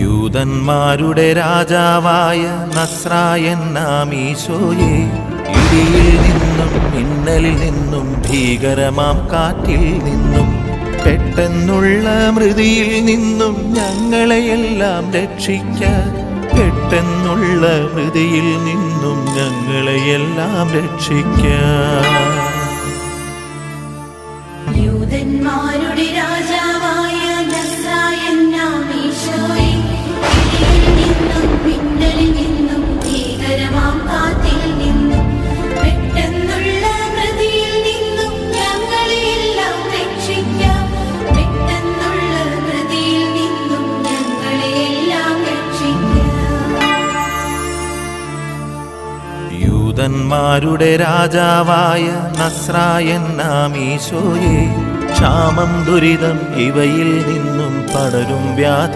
യൂദന്മാരുടെ രാജാവായ നസ്രായൻ നാം ഈശോയെ, ഇടിയിൽ നിന്നും മിന്നലിൽ നിന്നും ഭീകരമാം കാറ്റിൽ നിന്നും പെട്ടെന്നുള്ള മൃതിയിൽ നിന്നും ഞങ്ങളെയെല്ലാം രക്ഷിക്ക. പെട്ടെന്നുള്ള മൃതിയിൽ നിന്നും ഞങ്ങളെയെല്ലാം രക്ഷിക്ക. യൂദന്മാരുടെ രാജാവായ നസ്രായൻ നാം ഈശോയെ, ഇടിയിൽ നിന്നും മിന്നലിൽ നിന്നും ഭീകരമാം കാറ്റിൽ നിന്നും പെട്ടെന്നുള്ള മൃതിയിൽ നിന്നും ഞങ്ങളെയെല്ലാം രക്ഷിക്കാം. പെട്ടെന്നുള്ള മൃതിയിൽ നിന്നും ഞങ്ങളെയെല്ലാം രക്ഷിക്കാം. യൂദന്മാരുടെ രാജാവായ നസ്രായൻ നാം ഈശോയെ, ക്ഷാമം ദുരിതം ഇവയിൽ നിന്നും പടരും വ്യാധി